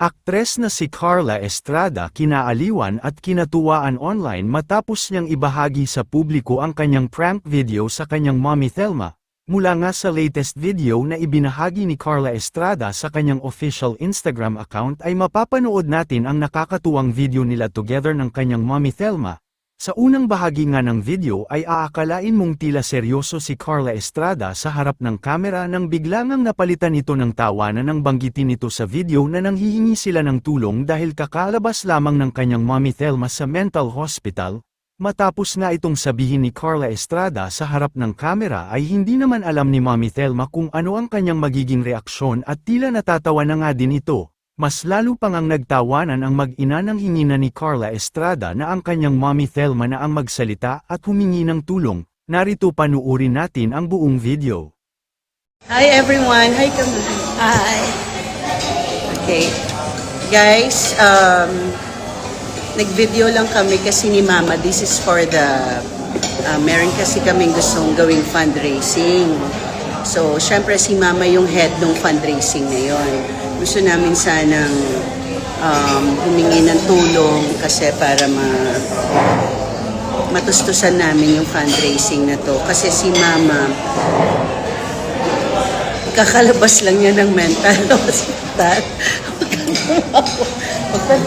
Aktres na si Carla Estrada kinaaliwan at kinatuwaan online matapos niyang ibahagi sa publiko ang kanyang prank video sa kanyang mommy Thelma. Mula nga sa latest video na ibinahagi ni Carla Estrada sa kanyang official Instagram account ay mapapanood natin ang nakakatuwang video nila together ng kanyang mommy Thelma. Sa unang bahagi nga ng video ay aakalain mong tila seryoso si Carla Estrada sa harap ng kamera nang bigla ngang napalitan ito ng tawanan nang banggitin nito sa video na nanghihingi sila ng tulong dahil kakalabas lamang ng kanyang mommy Thelma sa mental hospital. Matapos nga itong sabihin ni Carla Estrada sa harap ng kamera ay hindi naman alam ni mommy Thelma kung ano ang kanyang magiging reaksyon at tila natatawa na nga din ito. Mas lalo pang ang nagtawanan ang mag-ina ng hingina ni Carla Estrada na ang kanyang mommy Thelma na ang magsalita at humingi ng tulong. Narito panuorin natin ang buong video. Hi everyone! Hi Kamay! Hi. Okay. Guys, nag-video lang kami kasi ni Mama. This is for the, meron kasi kaming gustong gawing fundraising. So, syempre si Mama yung head ng fundraising na yon. Gusto namin sanang humingi ng tulong kasi para matustusan namin yung fundraising na to. Kasi si Mama, kakalabas lang niya ng mental hospital. Huwag kang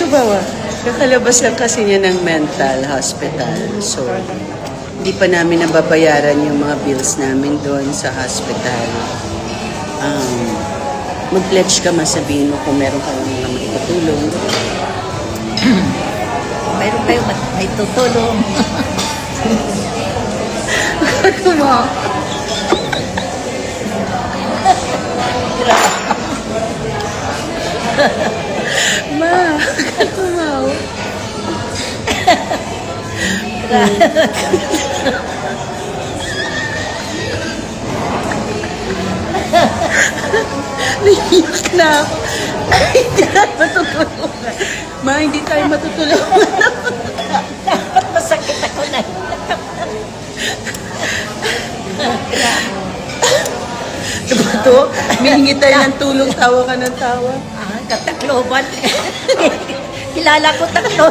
tumawa. Kakalabas lang kasi niya ng mental hospital. So, hindi pa namin nababayaran yung mga bills namin doon sa hospital. Mag-pledge ka, masabihin mo kung meron kang mga maitutulong. Mayroon kayo may tutulong. Ano mo? Ma, ano mo? Naiyak na ako. Hindi tayo matutulungan. Ma, hindi tayo matutulungan. Dapat masakit ako na. Diba to? Mihingi tayo ng tulong, tawa ka ng tawa. Katakloban. Kilala ko taklo.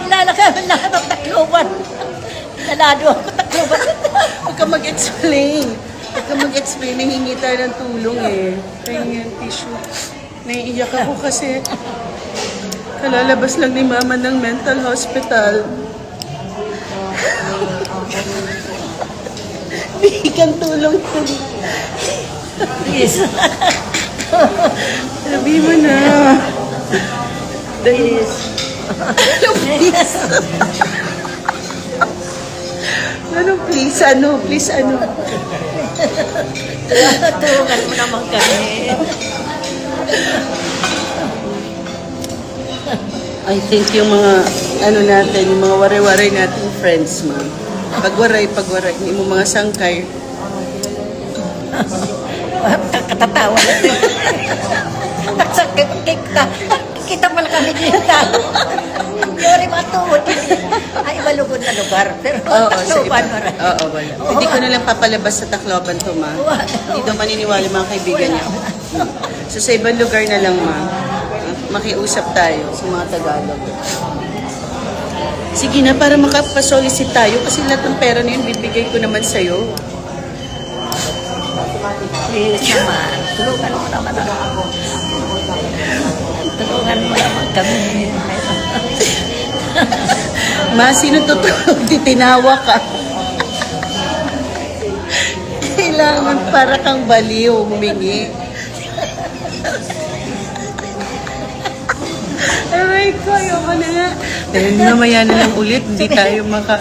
Kilala ka lahat ng takloban. Nalado ako takloban. Huwag ka mag-explain. Huwag ka mag-explain. Nahingi tayo ng tulong eh. Kaya yung tissue. Naiiyak ako kasi kalalabas lang ni Mama ng mental hospital. Bigyan tulong yun. Please. Sabi mo na. Please. Please. Ano please? Ano? Please ano? Tulungan mo naman kami. I think yung mga ano natin, yung mga waray-waray nating friends, ma'am. Pagwaray, yung mga sangkay. Katatawa na din. Kita pala kami dito. Yori matuod. Ay, malugod na lugar. Pero Tacloban maray. Oo, wala. Hindi ko na lang papalabas sa Tacloban to, ma. Hindi daw maniniwala yung mga kaibigan niya. So, sa ibang lugar na lang, ma. Makiusap tayo sa mga Tagalog. Sige na, para makapasolicit tayo kasi lahat ng pera na yun, bibigay ko naman sa'yo. Please naman. Tulungan mo naman ako. Tulungan mo naman kami. Ma, sino tutulog? Titinawa ka. Kailangan para kang baliw, humingi. Aray ko, ayoko na nga. Dahil mamaya na lang ulit, hindi tayo maka...